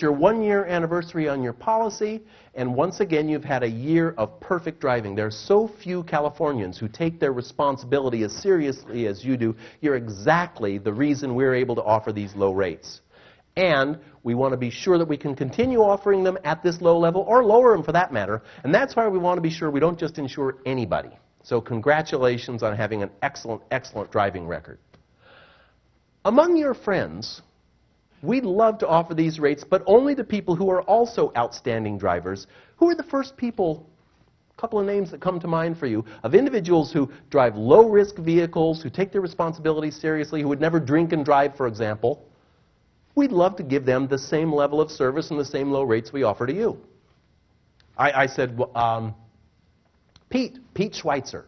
your 1-year anniversary on your policy, and once again, you've had a year of perfect driving. There are so few Californians who take their responsibility as seriously as you do. You're exactly the reason we're able to offer these low rates. And we want to be sure that we can continue offering them at this low level, or lower them for that matter. And that's why we want to be sure we don't just insure anybody. So congratulations on having an excellent, excellent driving record. Among your friends, we'd love to offer these rates, but only to people who are also outstanding drivers. Who are the first people, a couple of names that come to mind for you, of individuals who drive low-risk vehicles, who take their responsibilities seriously, who would never drink and drive, for example? We'd love to give them the same level of service and the same low rates we offer to you. I said, Pete Schweitzer.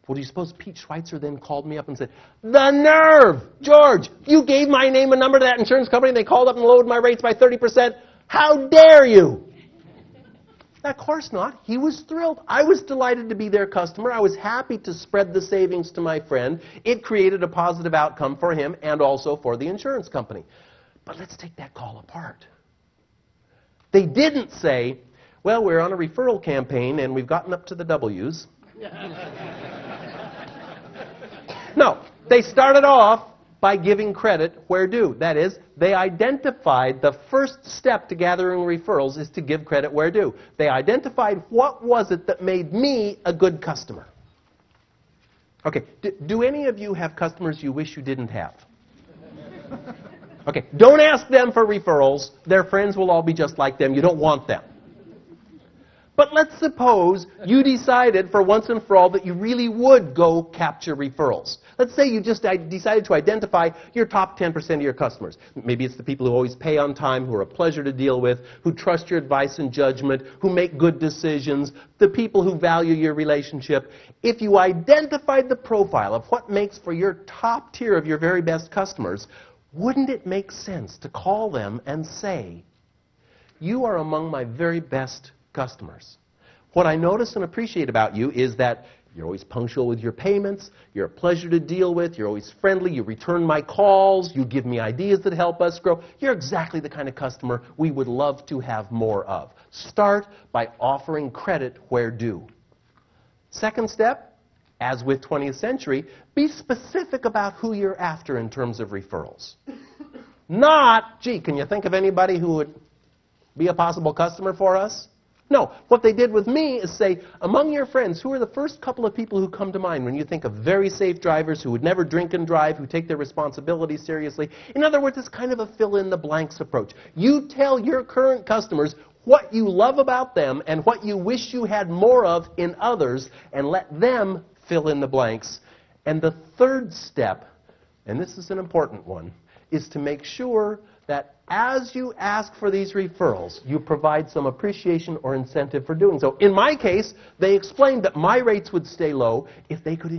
Well, do you suppose Pete Schweitzer then called me up and said, "The nerve! George, you gave my name and number to that insurance company and they called up and lowered my rates by 30%. How dare you?" Of course not. He was thrilled. I was delighted to be their customer. I was happy to spread the savings to my friend. It created a positive outcome for him and also for the insurance company. But let's take that call apart. They didn't say, "Well, we're on a referral campaign and we've gotten up to the W's." No, they started off by giving credit where due. That is, they identified the first step to gathering referrals is to give credit where due. They identified what was it that made me a good customer. Okay, do any of you have customers you wish you didn't have? Okay, don't ask them for referrals. Their friends will all be just like them. You don't want them. But let's suppose you decided for once and for all that you really would go capture referrals. Let's say you just decided to identify your top 10% of your customers. Maybe it's the people who always pay on time, who are a pleasure to deal with, who trust your advice and judgment, who make good decisions, the people who value your relationship. If you identified the profile of what makes for your top tier of your very best customers, wouldn't it make sense to call them and say, "You are among my very best customers. What I notice and appreciate about you is that you're always punctual with your payments, you're a pleasure to deal with, you're always friendly, you return my calls, you give me ideas that help us grow. You're exactly the kind of customer we would love to have more of." Start by offering credit where due. Second step, as with 20th century, be specific about who you're after in terms of referrals. Not, "Gee, can you think of anybody who would be a possible customer for us?" No, what they did with me is say, among your friends, who are the first couple of people who come to mind when you think of very safe drivers who would never drink and drive, who take their responsibilities seriously? In other words, it's kind of a fill-in-the-blanks approach. You tell your current customers what you love about them and what you wish you had more of in others, and let them fill in the blanks. And the third step, and this is an important one, is to make sure that as you ask for these referrals, you provide some appreciation or incentive for doing so. In my case, they explained that my rates would stay low if they could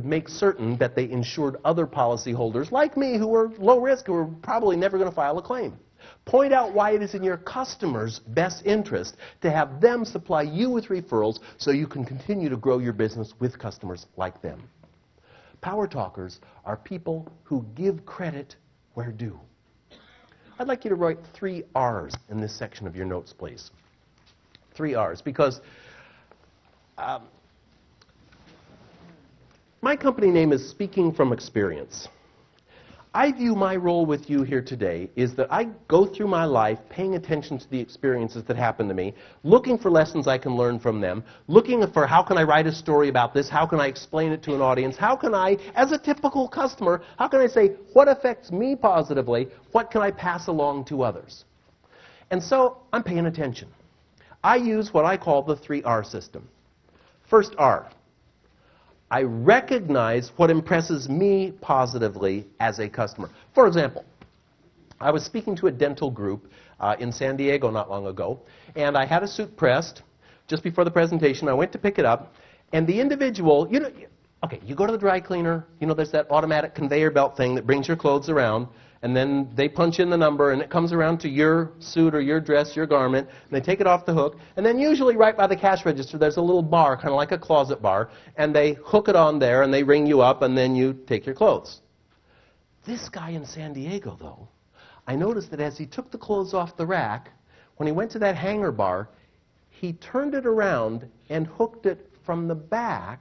make certain that they insured other policyholders like me who were low risk, who were probably never going to file a claim. Point out why it is in your customers' best interest to have them supply you with referrals so you can continue to grow your business with customers like them. Power talkers are people who give credit where due. I'd like you to write 3 R's in this section of your notes, please. 3 R's, because my company name is Speaking from Experience. I view my role with you here today is that I go through my life paying attention to the experiences that happen to me, looking for lessons I can learn from them, looking for how can I write a story about this, how can I explain it to an audience, how can I, as a typical customer, how can I say what affects me positively, what can I pass along to others? And so I'm paying attention. I use what I call the 3R system. First R. I recognize what impresses me positively as a customer. For example, I was speaking to a dental group in San Diego not long ago, and I had a suit pressed just before the presentation. I went to pick it up, and the individual, you go to the dry cleaner, there's that automatic conveyor belt thing that brings your clothes around, and then they punch in the number, and it comes around to your suit or your dress, your garment, and they take it off the hook. And then usually right by the cash register, there's a little bar, kind of like a closet bar, and they hook it on there, and they ring you up, and then you take your clothes. This guy in San Diego, though, I noticed that as he took the clothes off the rack, when he went to that hanger bar, he turned it around and hooked it from the back.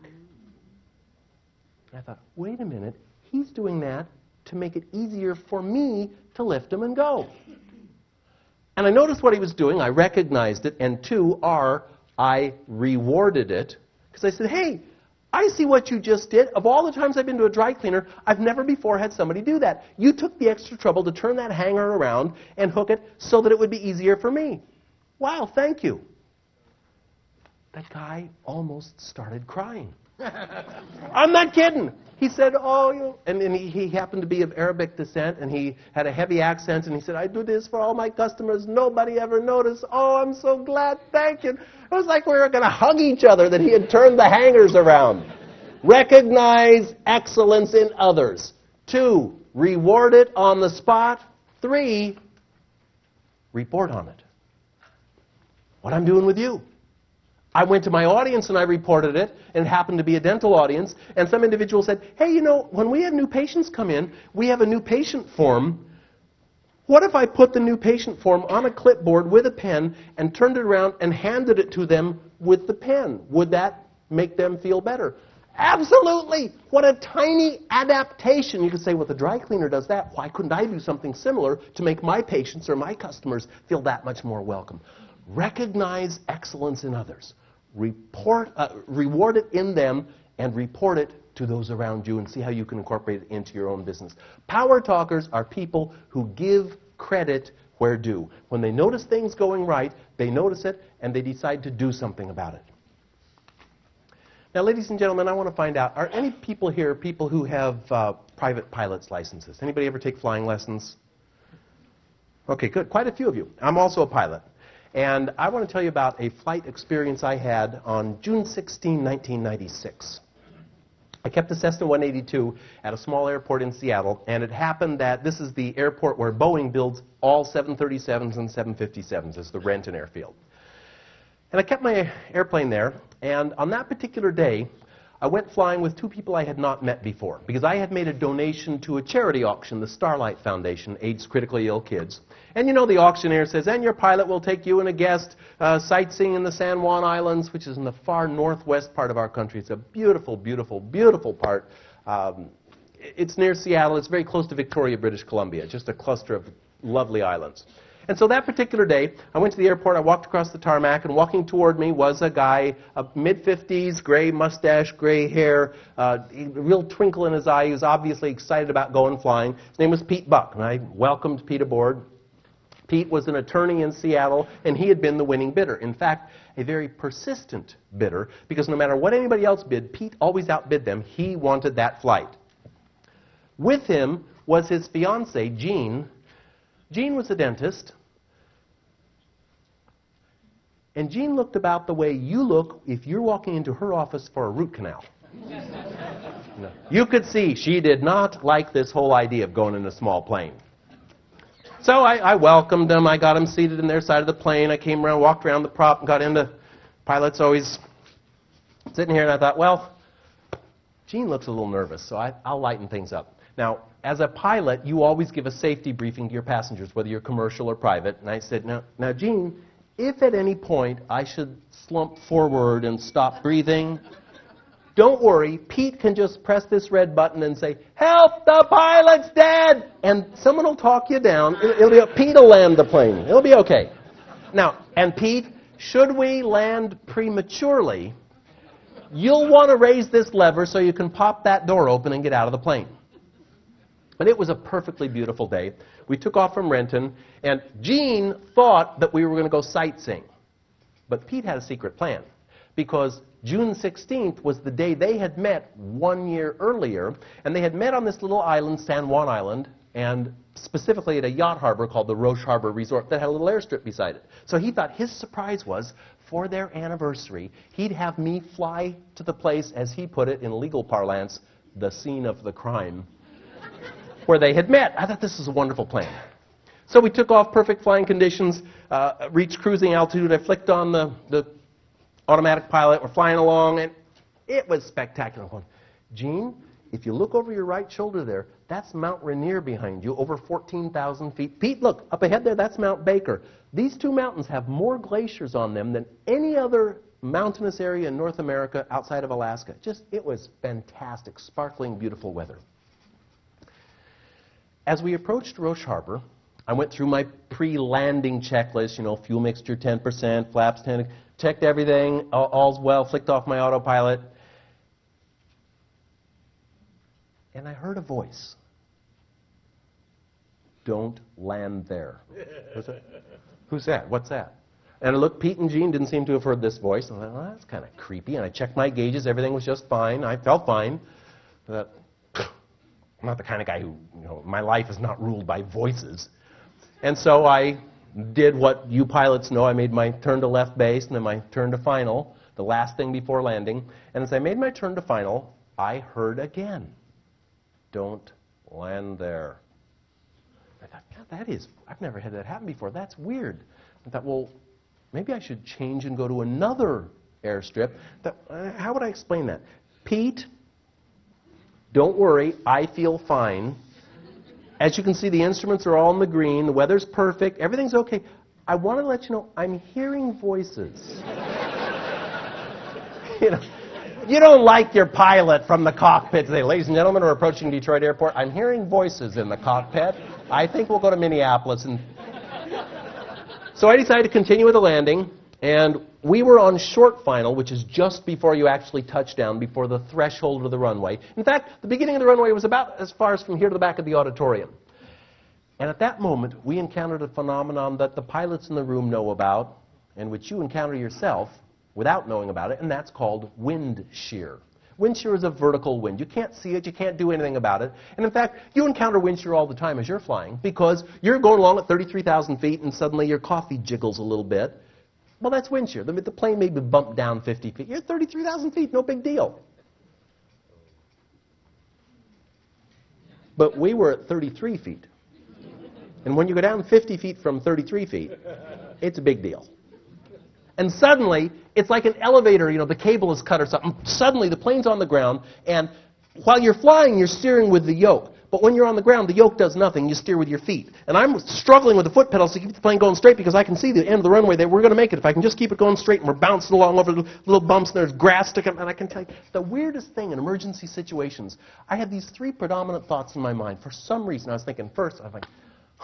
And I thought, wait a minute, he's doing that to make it easier for me to lift him and go. And I noticed what he was doing. I recognized it. And two, I rewarded it. Because I said, hey, I see what you just did. Of all the times I've been to a dry cleaner, I've never before had somebody do that. You took the extra trouble to turn that hanger around and hook it so that it would be easier for me. Wow, thank you. That guy almost started crying. I'm not kidding. He said, oh, and he happened to be of Arabic descent, and he had a heavy accent, and he said, I do this for all my customers. Nobody ever noticed. Oh, I'm so glad. Thank you. It was like we were going to hug each other that he had turned the hangers around. Recognize excellence in others. 2, reward it on the spot. 3, report on it. What I'm doing with you. I went to my audience and I reported it, and it happened to be a dental audience, and some individual said, hey, you know, when we have new patients come in, we have a new patient form. What if I put the new patient form on a clipboard with a pen and turned it around and handed it to them with the pen? Would that make them feel better? Absolutely! What a tiny adaptation. You could say, well, the dry cleaner does that. Why couldn't I do something similar to make my patients or my customers feel that much more welcome? Recognize excellence in others. Reward it in them, and report it to those around you, and see how you can incorporate it into your own business. Power talkers are people who give credit where due. When they notice things going right, they notice it, and they decide to do something about it. Now, ladies and gentlemen, I want to find out, are any people here people who have private pilot's licenses? Anybody ever take flying lessons? Okay, good. Quite a few of you. I'm also a pilot. And I want to tell you about a flight experience I had on June 16, 1996. I kept a Cessna 182 at a small airport in Seattle, and it happened that this is the airport where Boeing builds all 737s and 757s as the Renton airfield. And I kept my airplane there, and on that particular day, I went flying with 2 people I had not met before, because I had made a donation to a charity auction, the Starlight Foundation, AIDS critically ill kids. And you know, the auctioneer says, and your pilot will take you and a guest sightseeing in the San Juan Islands, which is in the far northwest part of our country. It's a beautiful, beautiful, beautiful part. It's near Seattle. It's very close to Victoria, British Columbia, just a cluster of lovely islands. And so that particular day, I went to the airport, I walked across the tarmac, and walking toward me was a guy, mid-50s, gray mustache, gray hair, a real twinkle in his eye. He was obviously excited about going flying. His name was Pete Buck, and I welcomed Pete aboard. Pete was an attorney in Seattle, and he had been the winning bidder. In fact, a very persistent bidder, because no matter what anybody else bid, Pete always outbid them. He wanted that flight. With him was his fiancée, Jean. Jean was a dentist, and Jean looked about the way you look if you're walking into her office for a root canal. No. You could see she did not like this whole idea of going in a small plane. So I welcomed them. I got them seated in their side of the plane. I came around, walked around the prop, and got into pilots always sitting here, and I thought, well, Jean looks a little nervous, so I'll lighten things up. Now, as a pilot, you always give a safety briefing to your passengers, whether you're commercial or private. And I said, now, Jean, if at any point I should slump forward and stop breathing, don't worry. Pete can just press this red button and say, help, the pilot's dead! And someone will talk you down. Pete will land the plane. It'll be okay. Now, and Pete, should we land prematurely, you'll want to raise this lever so you can pop that door open and get out of the plane. But it was a perfectly beautiful day. We took off from Renton, and Jean thought that we were going to go sightseeing. But Pete had a secret plan, because June 16th was the day they had met 1 year earlier, and they had met on this little island, San Juan Island, and specifically at a yacht harbor called the Roche Harbor Resort that had a little airstrip beside it. So he thought his surprise was, for their anniversary, he'd have me fly to the place, as he put it in legal parlance, the scene of the crime, where they had met. I thought this was a wonderful plan. So we took off, perfect flying conditions, reached cruising altitude. I flicked on the automatic pilot. We're flying along, and it was spectacular. I'm going, Jean, if you look over your right shoulder there, that's Mount Rainier behind you, over 14,000 feet. Pete, look, up ahead there, that's Mount Baker. These two mountains have more glaciers on them than any other mountainous area in North America outside of Alaska. It was fantastic, sparkling, beautiful weather. As we approached Roche Harbor, I went through my pre-landing checklist, fuel mixture 10%, flaps 10, checked everything, all's well, flicked off my autopilot. And I heard a voice. Don't land there. Who's that? What's that? And I looked, Pete and Jean didn't seem to have heard this voice. And I thought, well, that's kind of creepy. And I checked my gauges. Everything was just fine. I felt fine. But I'm not the kind of guy who, my life is not ruled by voices. And so I did what you pilots know. I made my turn to left base and then my turn to final, the last thing before landing. And as I made my turn to final, I heard again, don't land there. I thought, God, I've never had that happen before. That's weird. I thought, well, maybe I should change and go to another airstrip. How would I explain that? Pete, don't worry, I feel fine. As you can see, the instruments are all in the green. The weather's perfect. Everything's okay. I want to let you know I'm hearing voices. You don't like your pilot from the cockpit today. Ladies and gentlemen, we're approaching Detroit Airport. I'm hearing voices in the cockpit. I think we'll go to Minneapolis. So I decided to continue with the landing, and we were on short final, which is just before you actually touch down, before the threshold of the runway. In fact, the beginning of the runway was about as far as from here to the back of the auditorium. And at that moment, we encountered a phenomenon that the pilots in the room know about, and which you encounter yourself without knowing about it, and that's called wind shear. Wind shear is a vertical wind. You can't see it. You can't do anything about it. And in fact, you encounter wind shear all the time as you're flying because you're going along at 33,000 feet and suddenly your coffee jiggles a little bit. Well, that's wind shear. The plane may be bumped down 50 feet. You're at 33,000 feet. No big deal. But we were at 33 feet. And when you go down 50 feet from 33 feet, it's a big deal. And suddenly, it's like an elevator, the cable is cut or something. Suddenly, the plane's on the ground, and while you're flying, you're steering with the yoke. But when you're on the ground, the yoke does nothing. You steer with your feet. And I'm struggling with the foot pedals to keep the plane going straight because I can see the end of the runway that we're going to make it. If I can just keep it going straight, and we're bouncing along over little bumps, and there's grass sticking. And I can tell you, the weirdest thing in emergency situations, I had these three predominant thoughts in my mind. For some reason, I was thinking, first, I was like,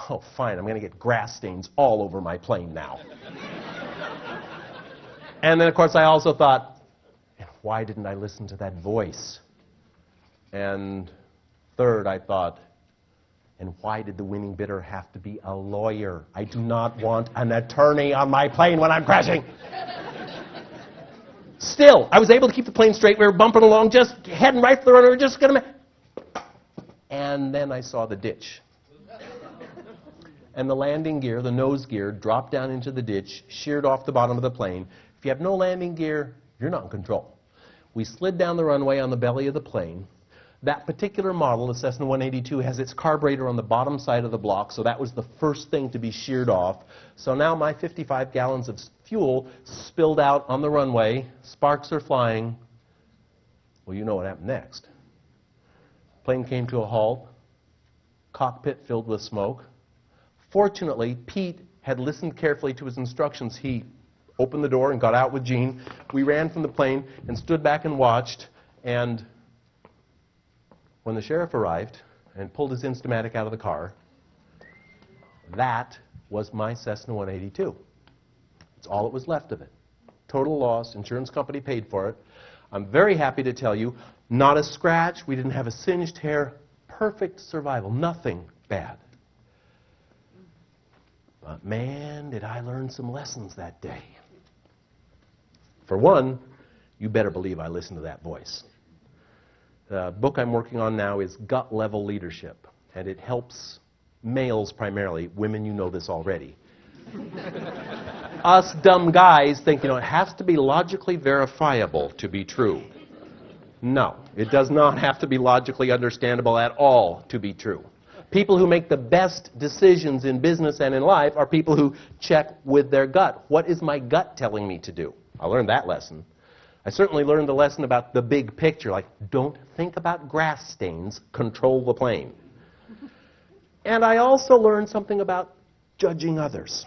oh, fine, I'm going to get grass stains all over my plane now. And then, of course, I also thought, why didn't I listen to that voice? And third, I thought, and why did the winning bidder have to be a lawyer? I do not want an attorney on my plane when I'm crashing. Still, I was able to keep the plane straight. We were bumping along, just heading right for the runway. We were just going to... And then I saw the ditch. And the landing gear, the nose gear, dropped down into the ditch, sheared off the bottom of the plane. If you have no landing gear, you're not in control. We slid down the runway on the belly of the plane. That particular model, the Cessna 182, has its carburetor on the bottom side of the block, so that was the first thing to be sheared off. So now my 55 gallons of fuel spilled out on the runway. Sparks are flying. Well, you know what happened next. Plane came to a halt. Cockpit filled with smoke. Fortunately, Pete had listened carefully to his instructions. He opened the door and got out with Jean. We ran from the plane and stood back and watched. And when the sheriff arrived and pulled his Instamatic out of the car, that was my Cessna 182. That's all that was left of it. Total loss. Insurance company paid for it. I'm very happy to tell you, not a scratch. We didn't have a singed hair. Perfect survival. Nothing bad. But man, did I learn some lessons that day. For one, you better believe I listened to that voice. The book I'm working on now is Gut Level Leadership, and it helps males primarily. Women, you know this already. Us dumb guys think, it has to be logically verifiable to be true. No, it does not have to be logically understandable at all to be true. People who make the best decisions in business and in life are people who check with their gut. What is my gut telling me to do? I learned that lesson. I certainly learned the lesson about the big picture, like don't think about grass stains, control the plane. And I also learned something about judging others.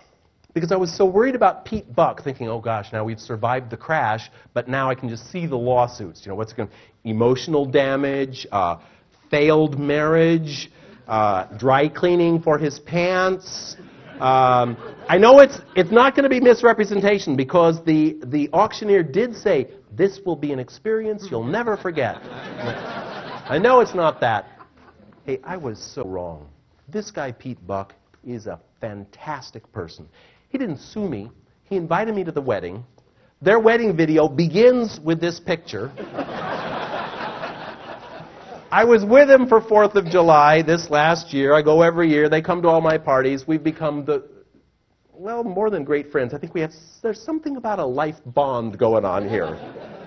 Because I was so worried about Pete Buck, thinking, oh gosh, now we've survived the crash, but now I can just see the lawsuits. You know, what's going to, emotional damage, failed marriage, dry cleaning for his pants. I know it's not going to be misrepresentation because the auctioneer did say, this will be an experience you'll never forget. I know it's not that. Hey, I was so wrong. This guy, Pete Buck, is a fantastic person. He didn't sue me. He invited me to the wedding. Their wedding video begins with this picture. I was with him for 4th of July this last year. I go every year. They come to all my parties. We've become more than great friends. I think there's something about a life bond going on here.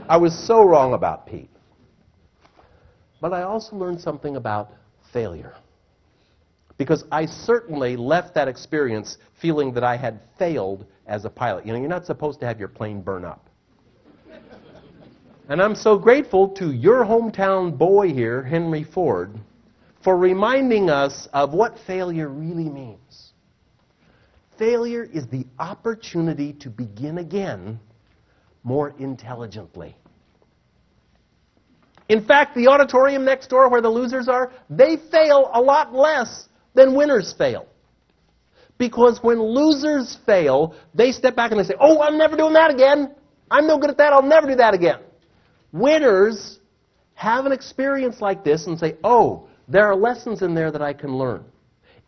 I was so wrong about Pete. But I also learned something about failure. Because I certainly left that experience feeling that I had failed as a pilot. You know, you're not supposed to have your plane burn up. And I'm so grateful to your hometown boy here, Henry Ford, for reminding us of what failure really means. Failure is the opportunity to begin again more intelligently. In fact, the auditorium next door where the losers are, they fail a lot less than winners fail. Because when losers fail, they step back and they say, oh, I'm never doing that again. I'm no good at that. I'll never do that again. Winners have an experience like this and say, oh, there are lessons in there that I can learn.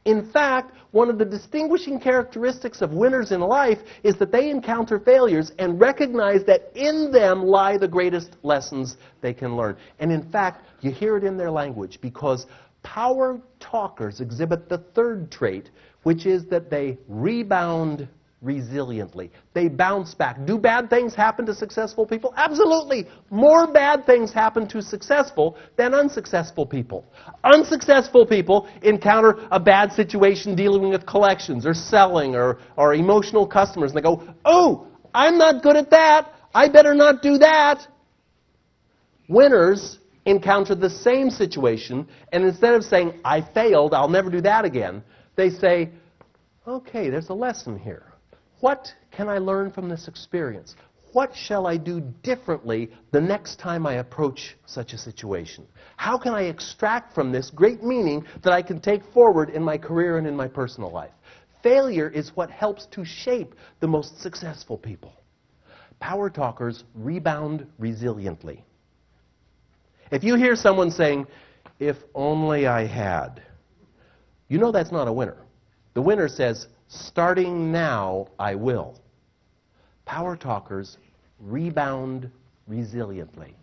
In fact, one of the distinguishing characteristics of winners in life is that they encounter failures and recognize that in them lie the greatest lessons they can learn. And in fact, you hear it in their language because power talkers exhibit the third trait, which is that they rebound resiliently. They bounce back. Do bad things happen to successful people? Absolutely. More bad things happen to successful than unsuccessful people. Unsuccessful people encounter a bad situation dealing with collections or selling or emotional customers, and they go, oh, I'm not good at that. I better not do that. Winners encounter the same situation, and instead of saying, I failed, I'll never do that again, they say, okay, there's a lesson here. What can I learn from this experience? What shall I do differently the next time I approach such a situation? How can I extract from this great meaning that I can take forward in my career and in my personal life? Failure is what helps to shape the most successful people. Power talkers rebound resiliently. If you hear someone saying, if only I had, you know that's not a winner. The winner says, starting now, I will. Power talkers rebound resiliently.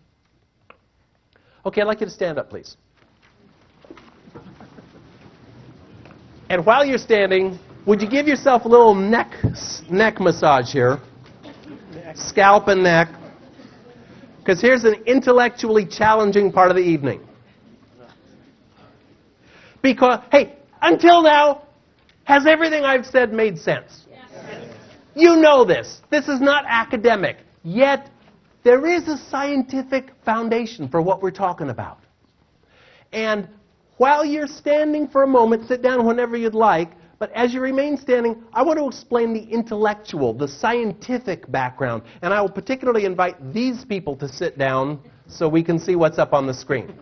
Okay, I'd like you to stand up, please. And while you're standing, would you give yourself a little neck massage here? Scalp and neck. Because here's an intellectually challenging part of the evening. Because, hey, until now, has everything I've said made sense? Yes. You know this. This is not academic. Yet, there is a scientific foundation for what we're talking about. And while you're standing for a moment, sit down whenever you'd like, but as you remain standing, I want to explain the intellectual, the scientific background. And I will particularly invite these people to sit down so we can see what's up on the screen.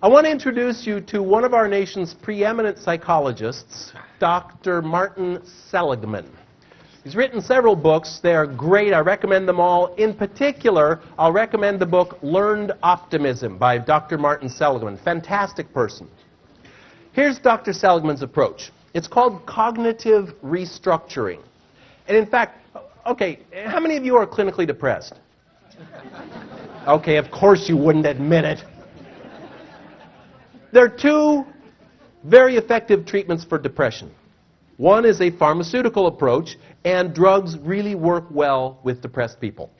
I want to introduce you to one of our nation's preeminent psychologists, Dr. Martin Seligman. He's written several books. They are great. I recommend them all. In particular, I'll recommend the book Learned Optimism by Dr. Martin Seligman. Fantastic person. Here's Dr. Seligman's approach. It's called cognitive restructuring. And in fact, okay, how many of you are clinically depressed? Okay, of course you wouldn't admit it. There are two very effective treatments for depression. One is a pharmaceutical approach, and drugs really work well with depressed people.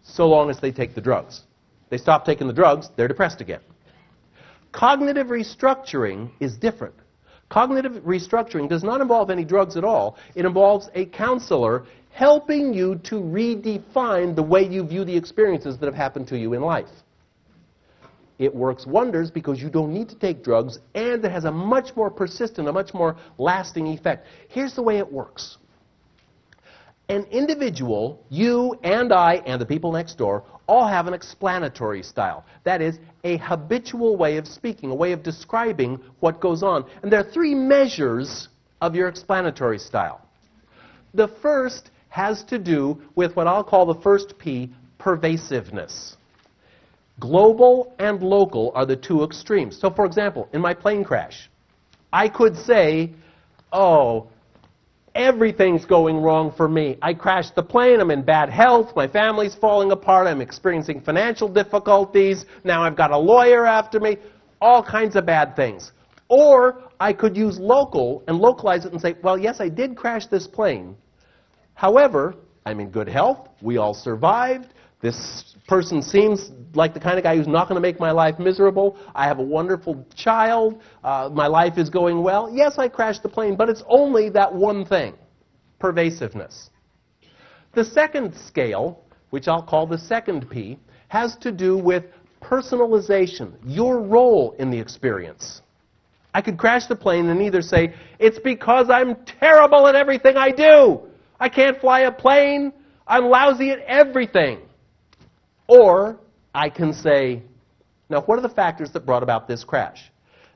So long as they take the drugs. They stop taking the drugs, they're depressed again. Cognitive restructuring is different. Cognitive restructuring does not involve any drugs at all. It involves a counselor helping you to redefine the way you view the experiences that have happened to you in life. It works wonders because you don't need to take drugs, and it has a much more persistent, a much more lasting effect. Here's the way it works. An individual, you and I and the people next door, all have an explanatory style. That is, a habitual way of speaking, a way of describing what goes on. And there are three measures of your explanatory style. The first has to do with what I'll call the first P, pervasiveness. Global and local are the two extremes. So, for example, in my plane crash, I could say, oh, everything's going wrong for me. I crashed the plane, I'm in bad health, my family's falling apart, I'm experiencing financial difficulties, now I've got a lawyer after me, all kinds of bad things. Or I could use local and localize it and say, well, yes, I did crash this plane. However, I'm in good health, we all survived, this person seems like the kind of guy who's not going to make my life miserable. I have a wonderful child. My life is going well. Yes, I crashed the plane, but it's only that one thing, pervasiveness. The second scale, which I'll call the second P, has to do with personalization, your role in the experience. I could crash the plane and either say, it's because I'm terrible at everything I do. I can't fly a plane. I'm lousy at everything. Or I can say, now what are the factors that brought about this crash?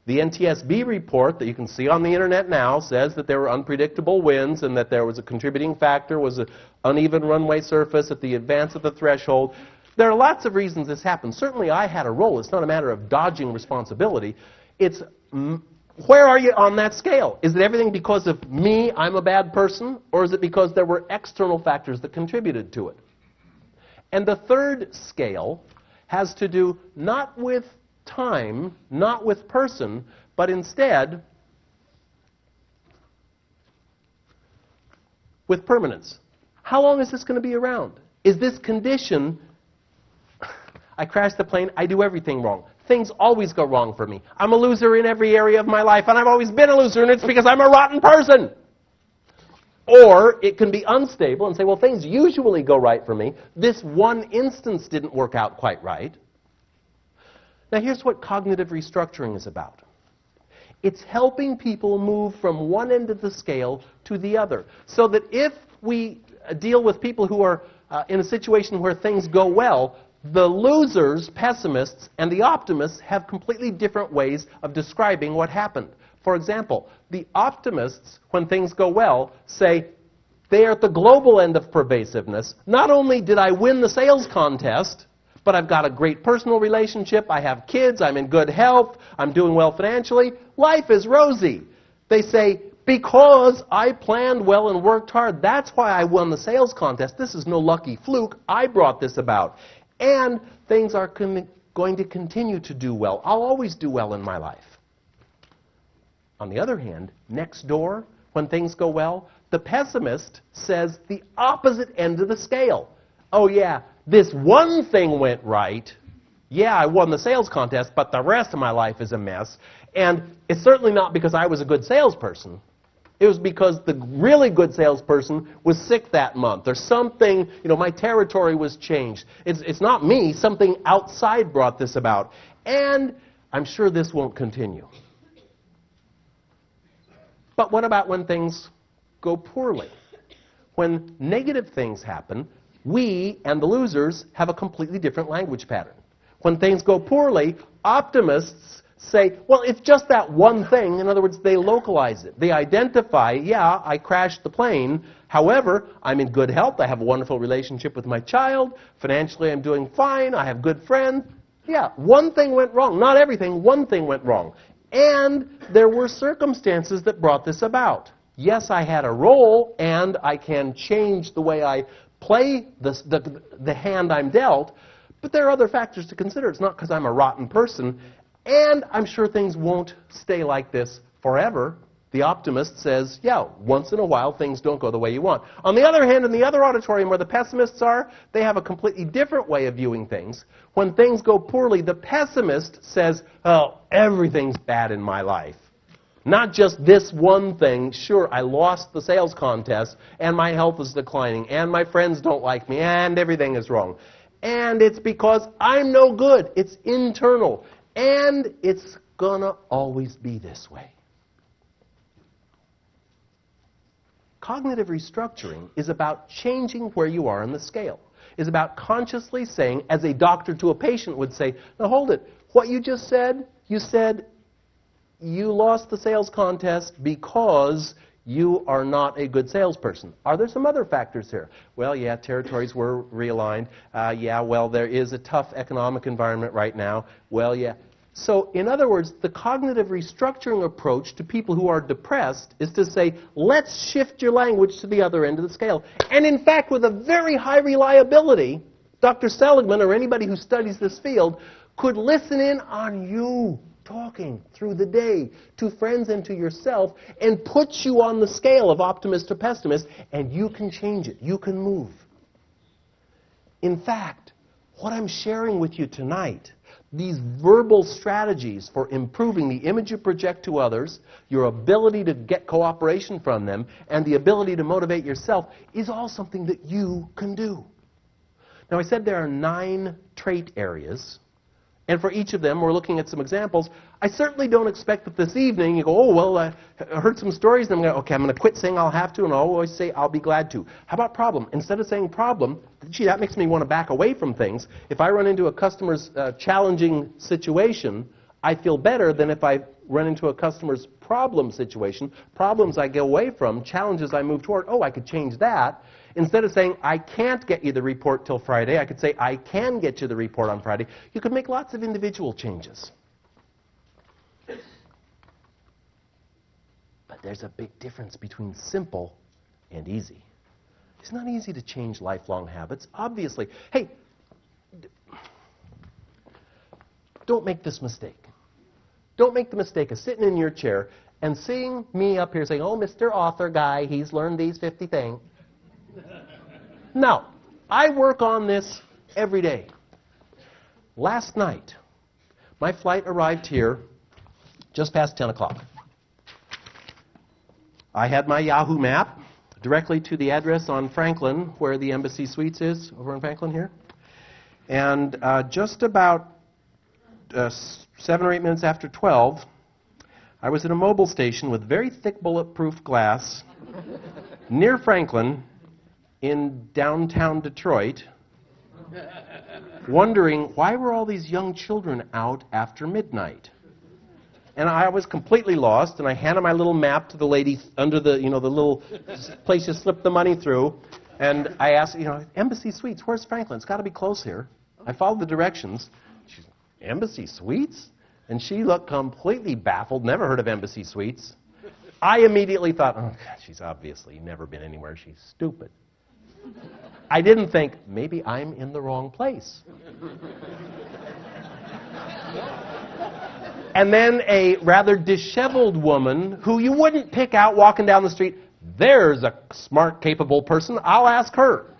The NTSB report that you can see on the internet now says that there were unpredictable winds and that there was a contributing factor, was an uneven runway surface at the advance of the threshold. There are lots of reasons this happened. Certainly I had a role. It's not a matter of dodging responsibility. It's where are you on that scale? Is it everything because of me, I'm a bad person, or is it because there were external factors that contributed to it? And the third scale has to do not with time, not with person, but instead with permanence. How long is this going to be around? Is this condition, I crashed the plane, I do everything wrong. Things always go wrong for me. I'm a loser in every area of my life, and I've always been a loser, and it's because I'm a rotten person. Or it can be unstable and say, well, things usually go right for me. This one instance didn't work out quite right. Now, here's what cognitive restructuring is about. It's helping people move from one end of the scale to the other. So that if we deal with people who are in a situation where things go well, the losers, pessimists, and the optimists have completely different ways of describing what happened. For example, the optimists, when things go well, say, they are at the global end of pervasiveness. Not only did I win the sales contest, but I've got a great personal relationship, I have kids, I'm in good health, I'm doing well financially, life is rosy. They say, because I planned well and worked hard, that's why I won the sales contest. This is no lucky fluke, I brought this about. And things are going to continue to do well. I'll always do well in my life. On the other hand, next door, when things go well, the pessimist says the opposite end of the scale. Oh yeah, this one thing went right. Yeah, I won the sales contest, but the rest of my life is a mess. And it's certainly not because I was a good salesperson. It was because the really good salesperson was sick that month, or something, my territory was changed. It's not me, something outside brought this about. And I'm sure this won't continue. But what about when things go poorly? When negative things happen, we and the losers have a completely different language pattern. When things go poorly, optimists say, well, it's just that one thing. In other words, they localize it. They identify, yeah, I crashed the plane. However, I'm in good health. I have a wonderful relationship with my child. Financially, I'm doing fine. I have good friends. Yeah, one thing went wrong. Not everything. One thing went wrong. And there were circumstances that brought this about. Yes, I had a role, and I can change the way I play the hand I'm dealt, but there are other factors to consider. It's not because I'm a rotten person, and I'm sure things won't stay like this forever. The optimist says, yeah, once in a while things don't go the way you want. On the other hand, in the other auditorium where the pessimists are, they have a completely different way of viewing things. When things go poorly, the pessimist says, oh, everything's bad in my life. Not just this one thing. Sure, I lost the sales contest, and my health is declining, and my friends don't like me, and everything is wrong. And it's because I'm no good. It's internal. And it's gonna always be this way. Cognitive restructuring is about changing where you are on the scale. It's about consciously saying, as a doctor to a patient would say, now hold it, what you just said, you said you lost the sales contest because you are not a good salesperson. Are there some other factors here? Well, yeah, territories were realigned. Yeah, well, there is a tough economic environment right now. Well, yeah. So, in other words, the cognitive restructuring approach to people who are depressed is to say, let's shift your language to the other end of the scale. And in fact, with a very high reliability, Dr. Seligman or anybody who studies this field could listen in on you talking through the day to friends and to yourself and put you on the scale of optimist to pessimist, and you can change it. You can move. In fact, what I'm sharing with you tonight, these verbal strategies for improving the image you project to others, your ability to get cooperation from them, and the ability to motivate yourself is all something that you can do. Now, I said there are 9 trait areas, and for each of them, we're looking at some examples. I certainly don't expect that this evening you go, oh, well, I heard some stories, and I'm going to, okay, I'm going to quit saying I'll have to, and I'll always say I'll be glad to. How about problem? Instead of saying problem, gee, that makes me want to back away from things. If I run into a customer's challenging situation, I feel better than if I run into a customer's problem situation. Problems I go away from, challenges I move toward. Oh, I could change that. Instead of saying, I can't get you the report till Friday, I could say, I can get you the report on Friday. You could make lots of individual changes. But there's a big difference between simple and easy. It's not easy to change lifelong habits, obviously. Hey, don't make this mistake. Don't make the mistake of sitting in your chair and seeing me up here saying, oh, Mr. Author guy, he's learned these 50 things. No, I work on this every day. Last night, my flight arrived here just past 10 o'clock. I had my Yahoo map directly to the address on Franklin, where the Embassy Suites is, over in Franklin here. And just about 7 or 8 minutes after 12, I was at a mobile station with very thick bulletproof glass near Franklin in downtown Detroit, wondering why were all these young children out after midnight. And I was completely lost, and I handed my little map to the lady under the, the little place you slip the money through, and I asked, Embassy Suites, where's Franklin? It's got to be close here. I followed the directions. She's, Embassy Suites? And she looked completely baffled, never heard of Embassy Suites. I immediately thought, oh, God, she's obviously never been anywhere. She's stupid. I didn't think, maybe I'm in the wrong place. And then a rather disheveled woman who you wouldn't pick out walking down the street, there's a smart, capable person, I'll ask her.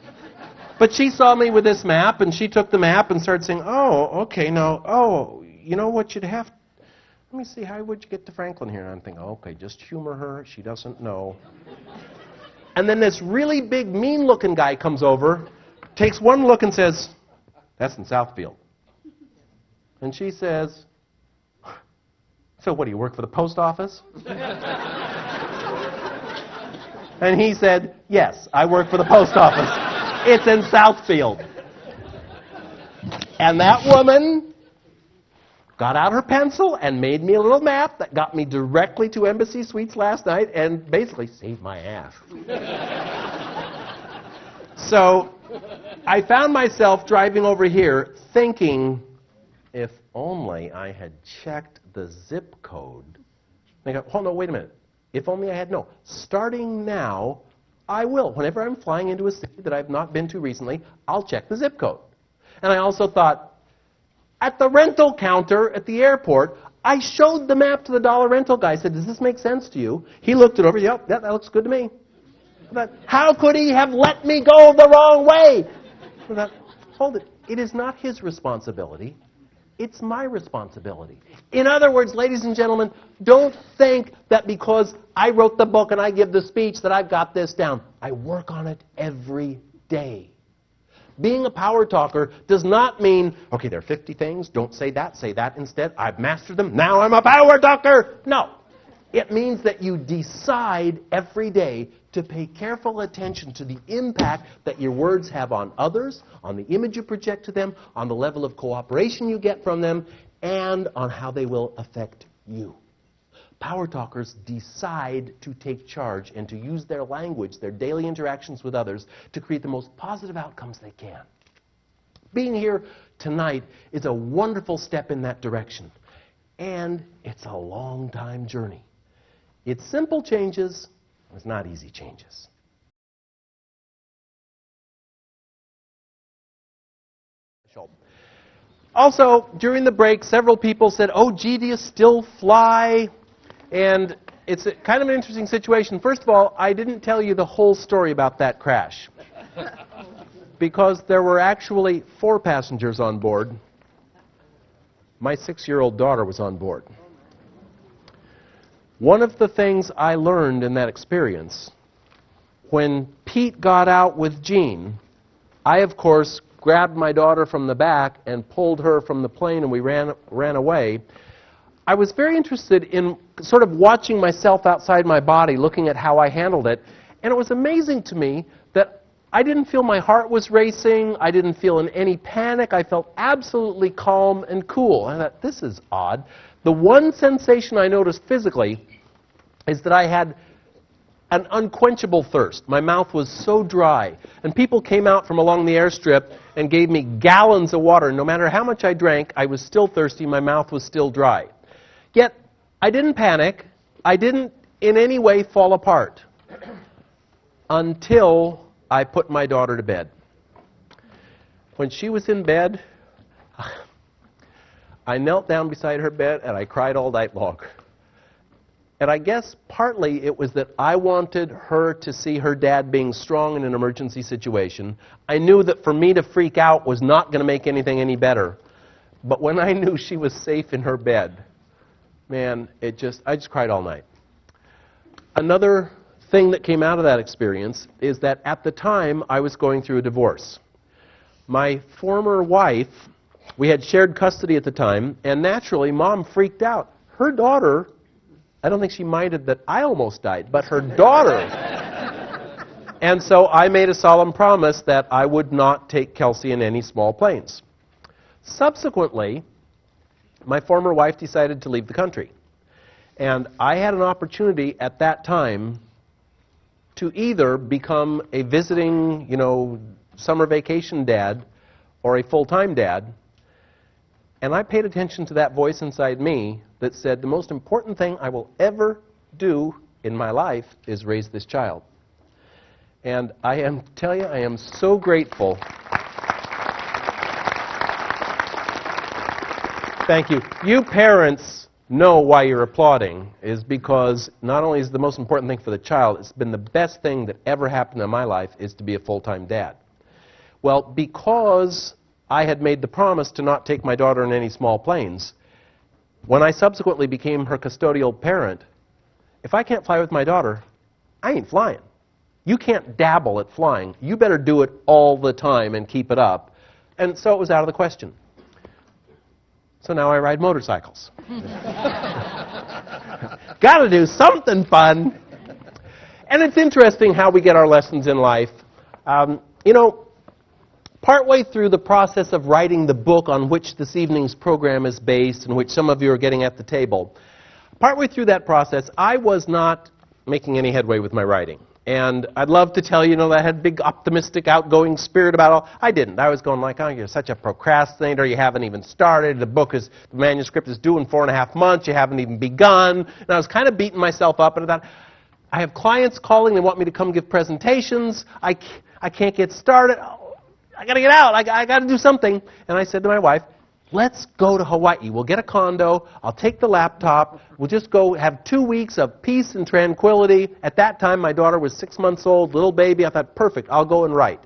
But she saw me with this map, and she took the map and started saying, oh, okay, now, oh, you know what you'd have, let me see, how would you get to Franklin here? And I'm thinking, okay, just humor her, she doesn't know. And then this really big, mean-looking guy comes over, takes one look and says, that's in Southfield. And she says, so what, do you work for the post office? And he said, yes, I work for the post office. It's in Southfield. And that woman got out her pencil and made me a little map that got me directly to Embassy Suites last night and basically saved my ass. So I found myself driving over here thinking, if only I had checked the zip code. And I go, oh, no, wait a minute. If only I had, no. Starting now, I will. Whenever I'm flying into a city that I've not been to recently, I'll check the zip code. And I also thought, at the rental counter at the airport, I showed the map to the dollar rental guy. I said, does this make sense to you? He looked it over. Yep, that looks good to me. But how could he have let me go the wrong way? I thought, hold it. It is not his responsibility. It's my responsibility. In other words, ladies and gentlemen, don't think that because I wrote the book and I give the speech that I've got this down. I work on it every day. Being a power talker does not mean, okay, there are 50 things, don't say that instead. I've mastered them, now I'm a power talker. No. It means that you decide every day to pay careful attention to the impact that your words have on others, on the image you project to them, on the level of cooperation you get from them, and on how they will affect you. Power talkers decide to take charge and to use their language, their daily interactions with others, to create the most positive outcomes they can. Being here tonight is a wonderful step in that direction. And it's a long time journey. It's simple changes. It's not easy changes. Also, during the break, several people said, oh, gee, do you still fly? And it's kind of an interesting situation. First of all, I didn't tell you the whole story about that crash. Because there were actually 4 passengers on board. My 6-year-old daughter was on board. One of the things I learned in that experience, when Pete got out with Jean, I, of course, grabbed my daughter from the back and pulled her from the plane, and we ran away. I was very interested in sort of watching myself outside my body, looking at how I handled it, and it was amazing to me that I didn't feel my heart was racing, I didn't feel in any panic, I felt absolutely calm and cool. I thought, this is odd. The one sensation I noticed physically is that I had an unquenchable thirst. My mouth was so dry. And people came out from along the airstrip and gave me gallons of water. No matter how much I drank, I was still thirsty, my mouth was still dry. Yet, I didn't panic. I didn't in any way fall apart until I put my daughter to bed. When she was in bed, I knelt down beside her bed and I cried all night long. And I guess partly it was that I wanted her to see her dad being strong in an emergency situation. I knew that for me to freak out was not going to make anything any better. But when I knew she was safe in her bed, man, I just cried all night. Another thing that came out of that experience is that at the time I was going through a divorce. My former wife, we had shared custody at the time, and naturally Mom freaked out. Her daughter, I don't think she minded that I almost died, but her daughter. And so I made a solemn promise that I would not take Kelsey in any small planes. Subsequently, my former wife decided to leave the country. And I had an opportunity at that time to either become a visiting, summer vacation dad or a full-time dad. And I paid attention to that voice inside me that said, the most important thing I will ever do in my life is raise this child. And I am so grateful. Thank you. You parents know why you're applauding, is because not only is the most important thing for the child, it's been the best thing that ever happened in my life is to be a full-time dad. Well, because I had made the promise to not take my daughter in any small planes, when I subsequently became her custodial parent, if I can't fly with my daughter, I ain't flying. You can't dabble at flying. You better do it all the time and keep it up. And so it was out of the question. So now I ride motorcycles. Got to do something fun. And it's interesting how we get our lessons in life. Partway through the process of writing the book on which this evening's program is based and which some of you are getting at the table, partway through that process, I was not making any headway with my writing. And I'd love to tell you, that I had a big optimistic, outgoing spirit about it all. I didn't. I was going like, oh, you're such a procrastinator. You haven't even started. The manuscript is due in 4.5 months. You haven't even begun. And I was kind of beating myself up. And I thought, I have clients calling. They want me to come give presentations. I can't get started. I got to get out. I got to do something. And I said to my wife, let's go to Hawaii. We'll get a condo. I'll take the laptop. We'll just go have 2 weeks of peace and tranquility. At that time, my daughter was 6 months old, little baby. I thought, perfect, I'll go and write.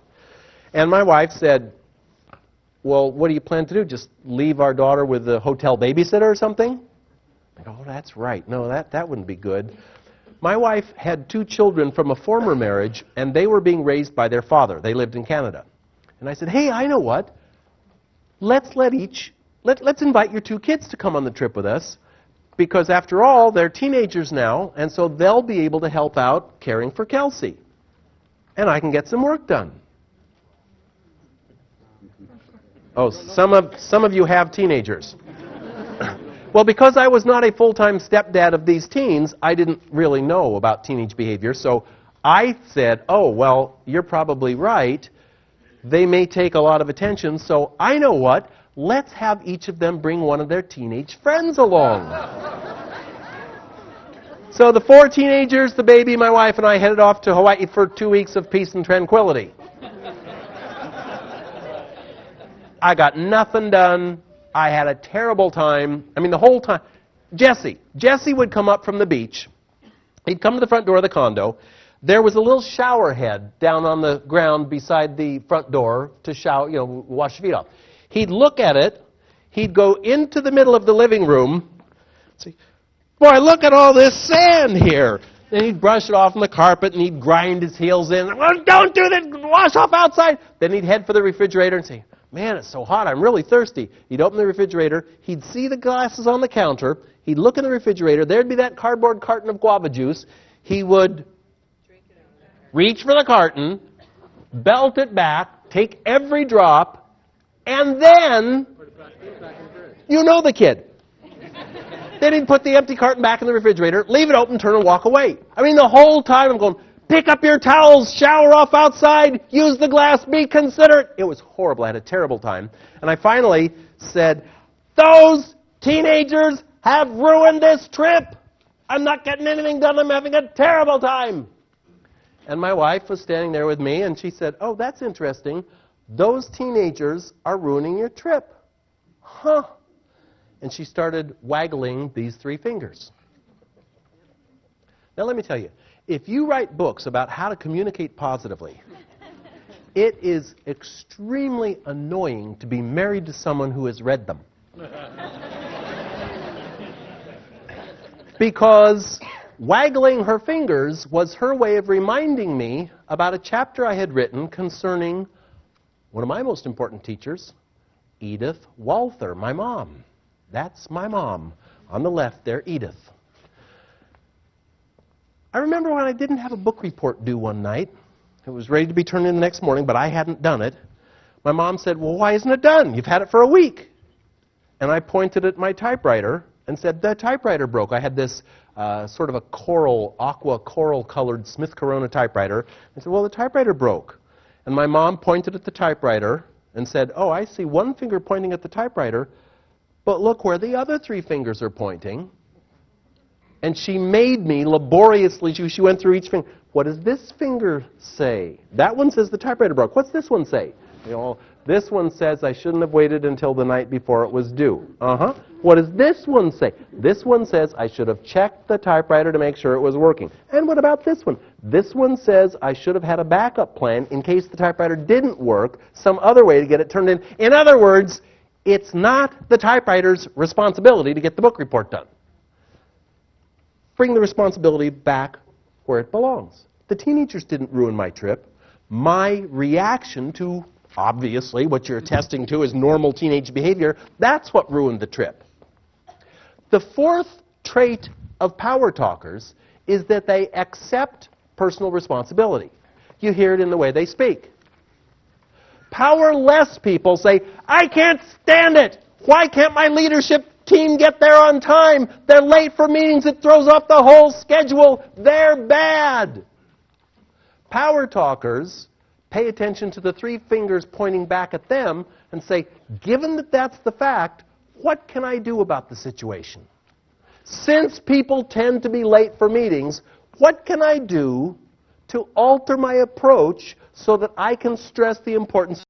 And my wife said, well, what do you plan to do? Just leave our daughter with the hotel babysitter or something? I go, oh, that's right. No, that wouldn't be good. My wife had 2 children from a former marriage, and they were being raised by their father. They lived in Canada. And I said, hey, I know what? Let's invite your 2 kids to come on the trip with us, because after all, they're teenagers now, and so they'll be able to help out caring for Kelsey. And I can get some work done. Oh, some of you have teenagers. Well, because I was not a full-time stepdad of these teens, I didn't really know about teenage behavior, so I said, oh, well, you're probably right. They may take a lot of attention, so I know what? Let's have each of them bring one of their teenage friends along. So the 4 teenagers, the baby, my wife, and I headed off to Hawaii for 2 weeks of peace and tranquility. I got nothing done. I had a terrible time. I mean, the whole time. Jesse would come up from the beach. He'd come to the front door of the condo. There was a little shower head down on the ground beside the front door to shower, wash your feet off. He'd look at it. He'd go into the middle of the living room. Say, boy, look at all this sand here. Then he'd brush it off on the carpet and he'd grind his heels in. Well, don't do that. Wash off outside. Then he'd head for the refrigerator and say, man, it's so hot. I'm really thirsty. He'd open the refrigerator. He'd see the glasses on the counter. He'd look in the refrigerator. There'd be that cardboard carton of guava juice. He would reach for the carton, belt it back, take every drop, and then, you know the kid. Then he'd put the empty carton back in the refrigerator, leave it open, turn and walk away. I mean, the whole time I'm going, pick up your towels, shower off outside, use the glass, be considerate. It was horrible. I had a terrible time. And I finally said, those teenagers have ruined this trip. I'm not getting anything done. I'm having a terrible time. And my wife was standing there with me, and she said, oh, that's interesting. Those teenagers are ruining your trip. Huh. And she started waggling these 3 fingers. Now, let me tell you. If you write books about how to communicate positively, it is extremely annoying to be married to someone who has read them. Because waggling her fingers was her way of reminding me about a chapter I had written concerning one of my most important teachers, Edith Walther, my mom. That's my mom. On the left there, Edith. I remember when I didn't have a book report due one night. It was ready to be turned in the next morning, but I hadn't done it. My mom said, well, why isn't it done? You've had it for a week. And I pointed at my typewriter and said, the typewriter broke. I had this sort of a aqua coral-colored Smith Corona typewriter. I said, well, the typewriter broke. And my mom pointed at the typewriter and said, oh, I see one finger pointing at the typewriter, but look where the other 3 fingers are pointing. And she made me laboriously, she went through each finger. What does this finger say? That one says the typewriter broke. What's this one say? This one says I shouldn't have waited until the night before it was due. What does this one say? This one says I should have checked the typewriter to make sure it was working. And what about this one? This one says I should have had a backup plan in case the typewriter didn't work, some other way to get it turned in. In other words, it's not the typewriter's responsibility to get the book report done. Bring the responsibility back where it belongs. The teenagers didn't ruin my trip. My reaction to, obviously, what you're attesting to is normal teenage behavior, that's what ruined the trip. The 4th trait of power talkers is that they accept personal responsibility. You hear it in the way they speak. Powerless people say, I can't stand it. Why can't my leadership team get there on time? They're late for meetings. It throws off the whole schedule. They're bad. Power talkers pay attention to the 3 fingers pointing back at them and say, given that that's the fact, what can I do about the situation? Since people tend to be late for meetings, what can I do to alter my approach so that I can stress the importance